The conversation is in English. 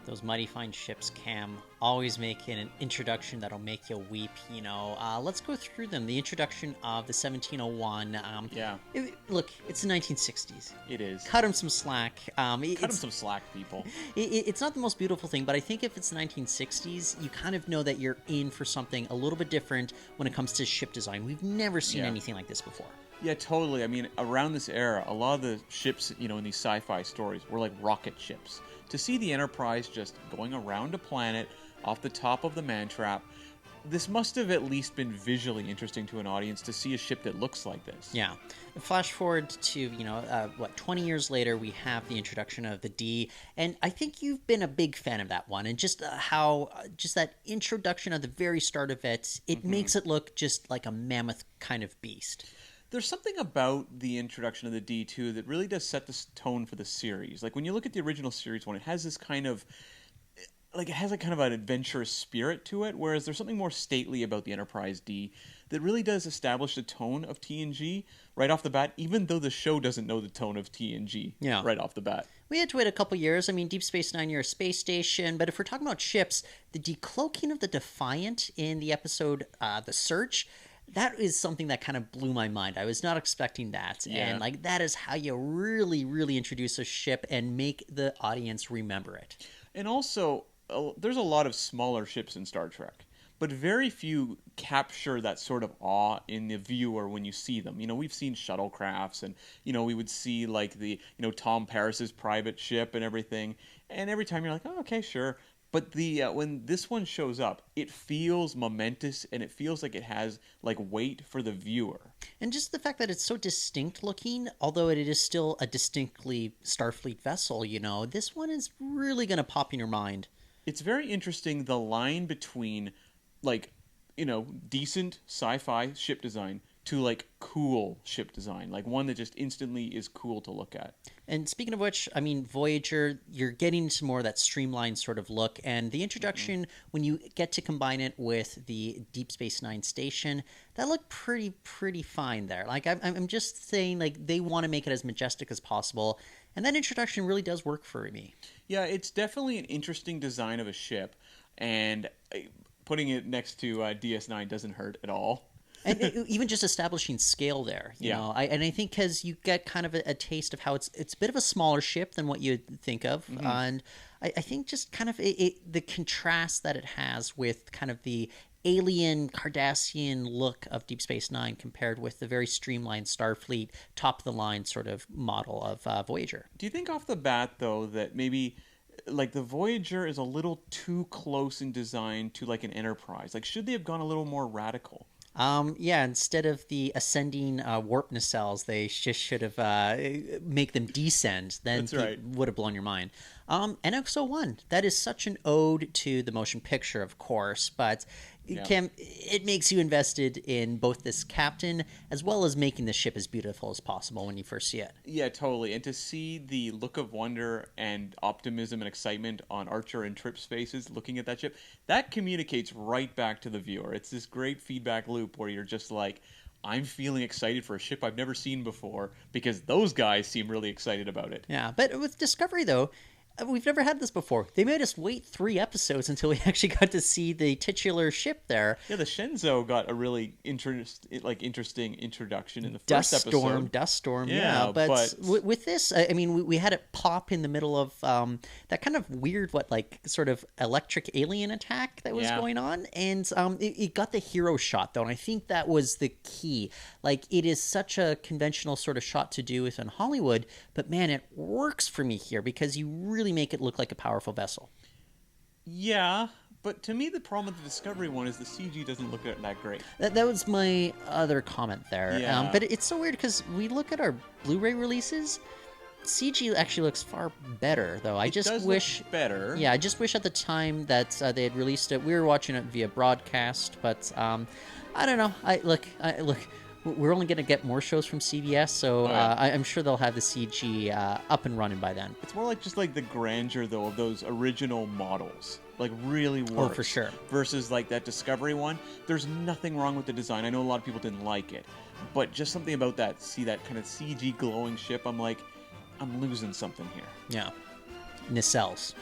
Those mighty fine ships, Cam, always making an introduction that'll make you weep, you know. Let's go through them. The introduction of the 1701. Yeah. Look, it's the 1960s. It is. Cut them some slack. Cut them some slack, people. It's not the most beautiful thing, but I think if it's the 1960s, you kind of know that you're in for something a little bit different when it comes to ship design. We've never seen anything like this before. Yeah, totally. I mean, around this era, a lot of the ships, you know, in these sci-fi stories were like rocket ships. To see the Enterprise just going around a planet off the top of the Mantrap, this must have at least been visually interesting to an audience to see a ship that looks like this. Yeah. Flash forward to, 20 years later, we have the introduction of the D, and I think you've been a big fan of that one, and just how that introduction at the very start of it, it makes it look just like a mammoth kind of beast. There's something about the introduction of the D2 that really does set the tone for the series. Like, when you look at the original series one, it has this kind of... Like, it has a kind of an adventurous spirit to it, whereas there's something more stately about the Enterprise D that really does establish the tone of TNG right off the bat, even though the show doesn't know the tone of TNG right off the bat. We had to wait a couple years. I mean, Deep Space Nine, you're a space station, but if we're talking about ships, the decloaking of the Defiant in the episode The Search... That is something that kind of blew my mind. I was not expecting that. Yeah. And that is how you really, really introduce a ship and make the audience remember it. And also, there's a lot of smaller ships in Star Trek, but very few capture that sort of awe in the viewer when you see them. You know, we've seen shuttlecrafts, and, you know, we would see, like, the, Tom Paris's private ship and everything, and every time you're like, oh, okay, sure. But when this one shows up, it feels momentous, and it feels like it has, like, weight for the viewer. And just the fact that it's so distinct looking, although it is still a distinctly Starfleet vessel, this one is really going to pop in your mind. It's very interesting, the line between, like, decent sci-fi ship design to, like, cool ship design. Like, one that just instantly is cool to look at. And speaking of which, I mean, Voyager, you're getting some more of that streamlined sort of look. And the introduction, when you get to combine it with the Deep Space Nine station, that looked pretty fine there. Like, I'm just saying, like, they want to make it as majestic as possible. And that introduction really does work for me. Yeah, it's definitely an interesting design of a ship. And putting it next to DS9 doesn't hurt at all. And even just establishing scale there, you know. I think because you get kind of a taste of how it's a bit of a smaller ship than what you'd think of. And I think just kind of the contrast that it has with kind of the alien Cardassian look of Deep Space Nine compared with the very streamlined Starfleet, top-of-the-line sort of model of Voyager. Do you think off the bat, though, that maybe... like, the Voyager is a little too close in design to, like, an Enterprise? Like, should they have gone a little more radical? Instead of the ascending warp nacelles, they just should have make them descend. Then it would have blown your mind. NX-01, that is such an ode to the motion picture, of course, but Kim, it makes you invested in both this captain as well as making the ship as beautiful as possible when you first see it. Yeah, totally. And to see the look of wonder and optimism and excitement on Archer and Trip's faces looking at that ship, that communicates right back to the viewer. It's this great feedback loop where you're just like, I'm feeling excited for a ship I've never seen before because those guys seem really excited about it. Yeah, but with Discovery, though, we've never had this before. They made us wait 3 episodes until we actually got to see the titular ship there. Yeah, the Shenzhou got a really interesting introduction in the first episode. Dust storm, yeah. But with this, I mean, we had it pop in the middle of that kind of weird, sort of electric alien attack that was going on. And it got the hero shot, though, and I think that was the key. Like, it is such a conventional sort of shot to do within Hollywood, but man, it works for me here because you really make it look like a powerful vessel. Yeah, but to me the problem with the Discovery one is the CG doesn't look that great. That was my other comment there. Yeah. But it's so weird because we look at our Blu-ray releases, CG actually looks far better, though. I just wish look better. Yeah, I just wish at the time that they had released it. We were watching it via broadcast, but I don't know. Look. We're only going to get more shows from CBS, so I'm sure they'll have the CG up and running by then. It's more like just like the grandeur, though, of those original models. Like, really works. Oh, for sure. Versus, like, that Discovery one. There's nothing wrong with the design. I know a lot of people didn't like it. But just something about that kind of CG glowing ship, I'm like, I'm losing something here. Yeah. Nacelles.